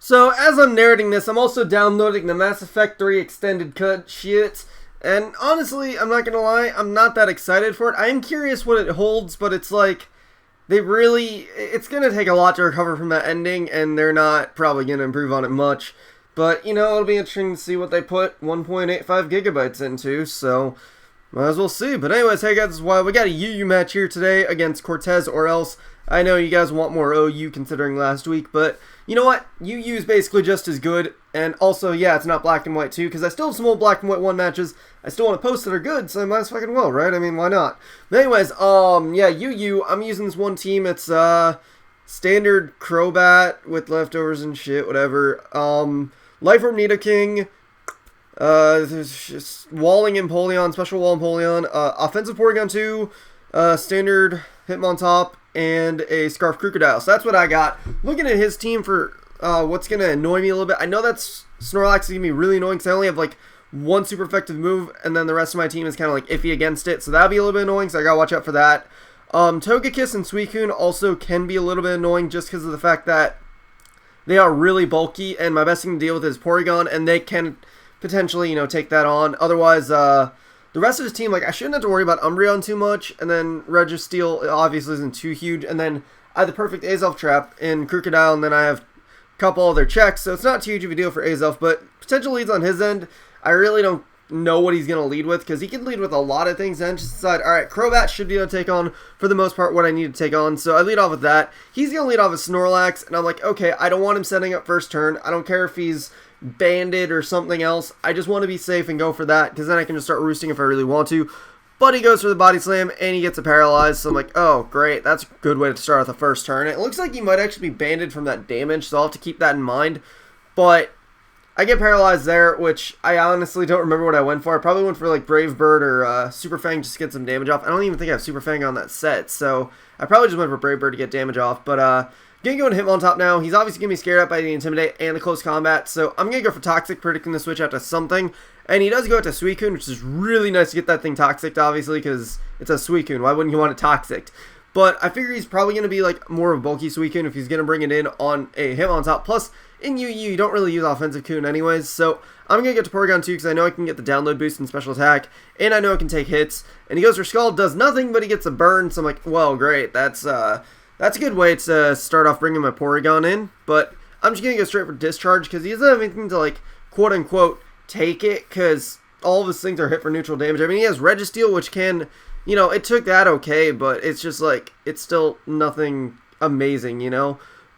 So, as I'm narrating this, I'm also downloading the Mass Effect 3 Extended Cut shit. And honestly, I'm not gonna lie, I'm not that excited for it. I am curious what it holds, but it's like, it's gonna take a lot to recover from that ending, and they're not probably gonna improve on it much. But, it'll be interesting to see what they put 1.85 gigabytes into, so might as well see. But anyways, hey guys, this is why we got a UU match here today against Cortezorelse. I know you guys want more OU considering last week, but you know what? UU is basically just as good, and also, yeah, it's not black and white too, because I still have some old black and white 1 matches I still want to post that are good, so I might as fucking well, right? I mean, why not? But anyways, yeah, UU, I'm using this one team. It's, standard Crobat with leftovers and shit, whatever. Life Orb Nidoking, there's just Walling Empoleon, Special Wall Empoleon, Offensive Porygon 2, standard Hitmontop, and a Scarf Crocodile. So that's what I got. Looking at his team for what's going to annoy me a little bit. I know that Snorlax is going to be really annoying because I only have like 1 super effective move, and then the rest of my team is kind of like iffy against it. So that'll be a little bit annoying, so I got to watch out for that. Togekiss and Suicune also can be a little bit annoying just because of the fact that they are really bulky, and my best thing to deal with is Porygon, and they can potentially, take that on. Otherwise, the rest of his team, like, I shouldn't have to worry about Umbreon too much, and then Registeel obviously isn't too huge, and then I have the perfect Azelf trap in Crocodile, and then I have a couple other checks, so it's not too huge of a deal for Azelf, but potential leads on his end, I really don't know what he's going to lead with, because he can lead with a lot of things, and just decide, alright, Crobat should be able to take on, for the most part, what I need to take on, so I lead off with that. He's going to lead off with Snorlax, and I'm like, okay, I don't want him setting up first turn, I don't care if he's banded or something else, I just want to be safe and go for that, because then I can just start roosting if I really want to. But he goes for the Body Slam, and he gets a Paralyze, so I'm like, oh, great, that's a good way to start off the first turn. It looks like he might actually be banded from that damage, so I'll have to keep that in mind, but I get Paralyzed there, which I honestly don't remember what I went for. I probably went for like Brave Bird or Super Fang just to get some damage off. I don't even think I have Super Fang on that set, so I probably just went for Brave Bird to get damage off. But gonna go into Hitmontop now. He's obviously gonna be scared up by the Intimidate and the Close Combat, so I'm gonna go for Toxic, predicting the switch out to something. And he does go out to Suicune, which is really nice to get that thing Toxic, obviously, because it's a Suicune. Why wouldn't you want it Toxic? But I figure he's probably going to be like more of a bulky Suicune if he's going to bring it in on a Hitmontop. Plus, in UU, you don't really use Offensive Coon anyways. So I'm going to get to Porygon 2 because I know I can get the download boost and special attack. And I know I can take hits. And he goes for Scald, does nothing, but he gets a burn. So I'm like, well, great. That's a good way to start off bringing my Porygon in. But I'm just going to go straight for Discharge because he doesn't have anything to like, quote unquote, take it. Because all of his things are hit for neutral damage. I mean, he has Registeel, which can... it took that okay, but it's just like, it's still nothing amazing,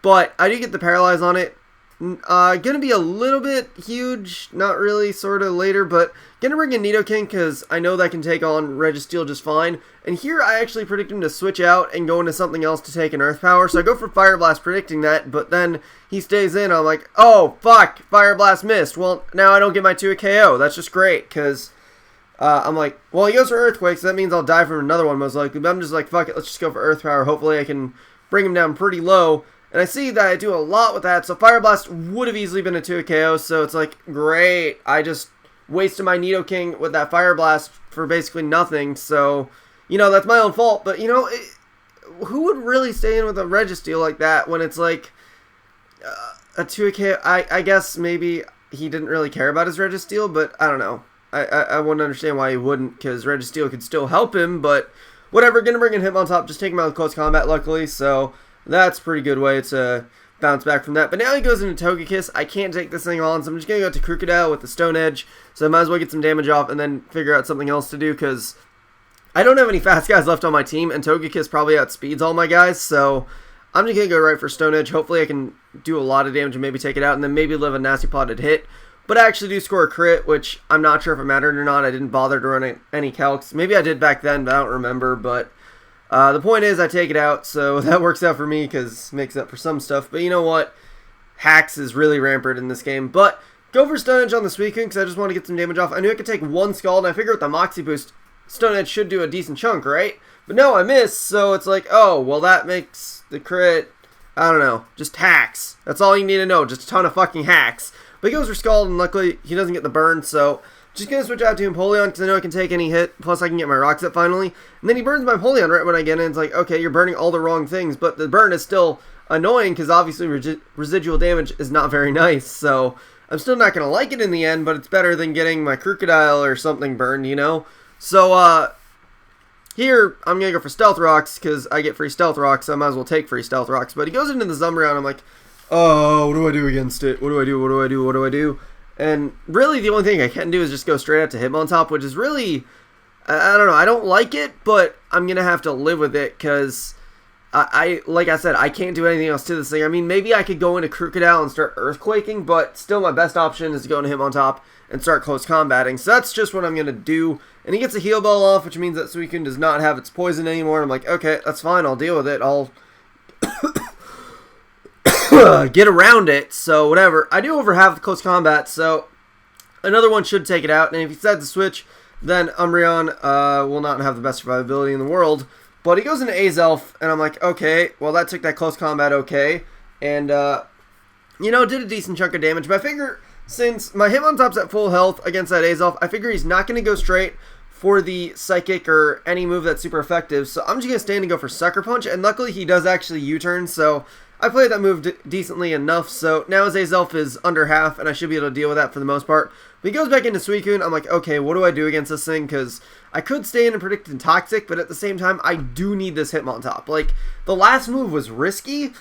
But I do get the Paralyze on it. Gonna be a little bit huge, not really, sort of later, but gonna bring in Nidoking because I know that can take on Registeel just fine. And here I actually predict him to switch out and go into something else to take an Earth Power. So I go for Fire Blast predicting that, but then he stays in. I'm like, oh, fuck, Fire Blast missed. Well, now I don't get my 2 KO. That's just great because... I'm like, well, he goes for Earthquake, so that means I'll die from another one most likely. But I'm just like, fuck it, let's just go for Earth Power. Hopefully I can bring him down pretty low. And I see that I do a lot with that, so Fire Blast would have easily been a 2 KO. So it's like, great, I just wasted my Nidoking with that Fire Blast for basically nothing. So, that's my own fault. But, who would really stay in with a Registeel like that when it's like a 2 KO? I guess maybe he didn't really care about his Registeel, but I don't know. I wouldn't understand why he wouldn't, because Registeel could still help him, but whatever, gonna bring in Hitmontop, just take him out with Close Combat, luckily, so that's a pretty good way to bounce back from that. But now he goes into Togekiss. I can't take this thing on, so I'm just gonna go to Crocodile with the Stone Edge, so I might as well get some damage off and then figure out something else to do, because I don't have any fast guys left on my team, and Togekiss probably outspeeds all my guys, so I'm just gonna go right for Stone Edge. Hopefully I can do a lot of damage and maybe take it out, and then maybe live a nasty potted hit. But I actually do score a crit, which I'm not sure if it mattered or not. I didn't bother to run any calcs. Maybe I did back then, but I don't remember. But the point is I take it out, so that works out for me because it makes up for some stuff. But you know what? Hacks is really rampant in this game. But go for Stone Edge on the Suicune because I just want to get some damage off. I knew I could take 1 Scald, and I figured with the Moxie boost, Stone Edge should do a decent chunk, right? But no, I missed, so it's like, oh, well that makes the crit, I don't know, just hacks. That's all you need to know, just a ton of fucking hacks. But he goes for Scald, and luckily he doesn't get the burn, so just going to switch out to Empoleon because I know I can take any hit, plus I can get my Rocks up finally. And then he burns my Empoleon right when I get in. It's like, okay, you're burning all the wrong things, but the burn is still annoying because obviously residual damage is not very nice. So I'm still not going to like it in the end, but it's better than getting my crocodile or something burned, you know? So, here, I'm going to go for Stealth Rocks, because I get free Stealth Rocks, so I might as well take free Stealth Rocks. But he goes into the Umbreon, I'm like, oh, what do I do against it? What do I do? What do I do? What do I do? And really, the only thing I can do is just go straight out to Hitmontop, which is really, I don't know, I don't like it, but I'm going to have to live with it, because like I said, I can't do anything else to this thing. I mean, maybe I could go into Crocodile and start Earthquaking, but still my best option is to go into Hitmontop and start close combating. So that's just what I'm going to do. And he gets a Heal Bell off, which means that Suicune does not have its poison anymore. I'm like, okay, that's fine, I'll deal with it. I'll get around it, so whatever. I do over half the close combat, so another one should take it out. And if he decides to switch, then Umbreon will not have the best survivability in the world. But he goes into Azelf, and I'm like, okay, well, that took that close combat okay. And, you know, did a decent chunk of damage. But I figure, since my Hitmontop's at full health against that Azelf, I figure he's not going to go straight for the Psychic or any move that's super effective. So I'm just going to stand and go for Sucker Punch. And luckily, he does actually U-turn, so I played that move decently enough. So now his Azelf is under half, and I should be able to deal with that for the most part. But he goes back into Suicune. I'm like, okay, what do I do against this thing? Because I could stay in and predict in Toxic, but at the same time, I do need this Hitmontop. Like, the last move was risky,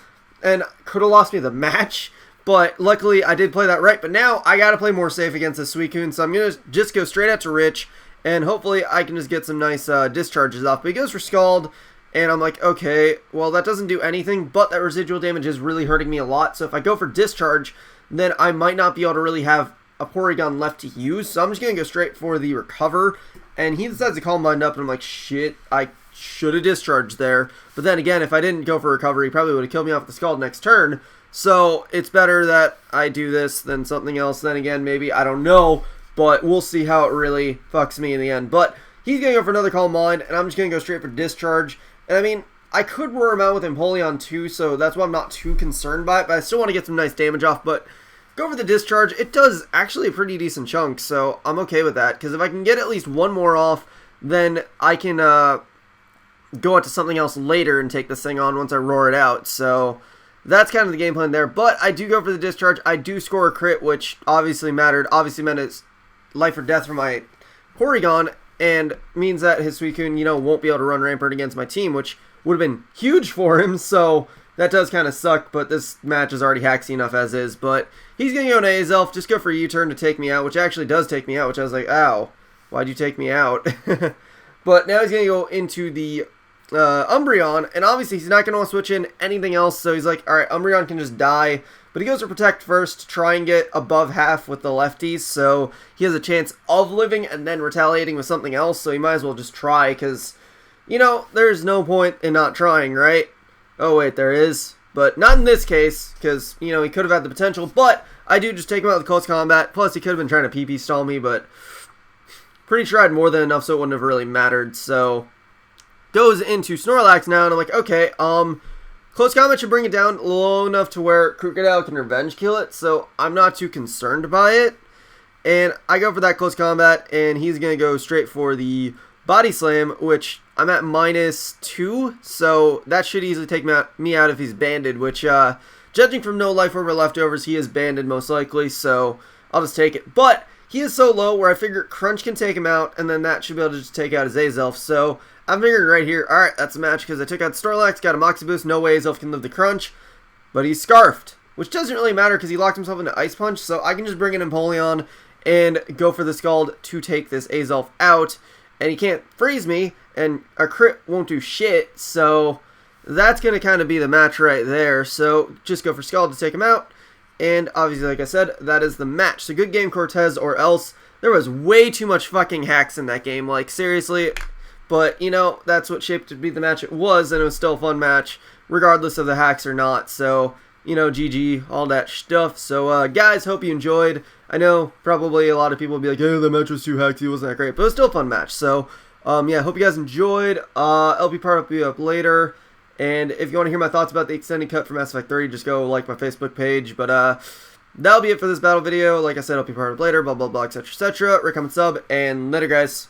and could have lost me the match. But luckily, I did play that right. But now, I got to play more safe against this Suicune. So I'm going to just go straight out to Rich. And hopefully, I can just get some nice discharges off. But he goes for Scald. And I'm like, okay, well, that doesn't do anything. But that residual damage is really hurting me a lot. So if I go for Discharge, then I might not be able to really have a Porygon left to use. So I'm just going to go straight for the Recover. And he decides to Calm Mind up. And I'm like, shit, I should have discharged there. But then again, if I didn't go for Recovery, he probably would have killed me off with the Scald next turn. So it's better that I do this than something else. Then again, maybe, I don't know. But we'll see how it really fucks me in the end. But he's going to go for another Calm Mind. And I'm just going to go straight for Discharge. And I mean, I could roar him out with Empoleon too. So that's why I'm not too concerned by it. But I still want to get some nice damage off. But go for the Discharge. It does actually a pretty decent chunk. So I'm okay with that. Because if I can get at least one more off, then I can go out to something else later and take this thing on once I roar it out. So that's kind of the game plan there. But I do go for the Discharge. I do score a crit, which obviously mattered. Obviously meant it's life or death for my Porygon. And means that his Suicune, you know, won't be able to run rampant against my team, which would have been huge for him. So that does kind of suck. But this match is already hacksy enough as is. But he's going to go to Azelf. Just go for a U-turn to take me out, which actually does take me out. Which I was like, ow, why'd you take me out? But now he's going to go into the Umbreon, and obviously he's not going to want to switch in anything else, so he's like, alright, Umbreon can just die, but he goes for Protect first to try and get above half with the lefties, so he has a chance of living and then retaliating with something else, so he might as well just try, because, you know, there's no point in not trying, right? Oh wait, there is, but not in this case, because, you know, he could have had the potential, but I do just take him out with close combat, plus he could have been trying to PP stall me, but pretty sure I had more than enough, so it wouldn't have really mattered, so goes into Snorlax now, and I'm like, okay, close combat should bring it down low enough to where Crocodile can revenge kill it, so I'm not too concerned by it. And I go for that close combat, and he's going to go straight for the Body Slam, which I'm at -2, so that should easily take me out if he's banded, which, judging from no life orb or leftovers, he is banded most likely, so I'll just take it. But he is so low where I figure Crunch can take him out, and then that should be able to just take out his Azelf, so I'm figuring right here, alright, that's a match because I took out Snorlax, got a Moxie Boost, no way Azelf can live the Crunch, but he's Scarfed, which doesn't really matter because he locked himself into Ice Punch, so I can just bring in Empoleon and go for the Scald to take this Azelf out, and he can't freeze me, and a crit won't do shit, so that's going to kind of be the match right there, so just go for Scald to take him out, and obviously, like I said, that is the match. So good game, Cortez, or else. There was way too much fucking hacks in that game, like seriously. But, you know, that's what shaped to be the match it was, and it was still a fun match, regardless of the hacks or not. So, you know, GG, all that stuff. So, guys, hope you enjoyed. I know probably a lot of people will be like, hey, the match was too hacksy, it wasn't that great. But it was still a fun match. So, yeah, hope you guys enjoyed. LP part will be up later. And if you want to hear my thoughts about the extended cut for Mass Effect 3, just go like my Facebook page. But, that'll be it for this battle video. Like I said, LP part up later, blah, blah, blah, etc., etc. Recommend sub, and later, guys.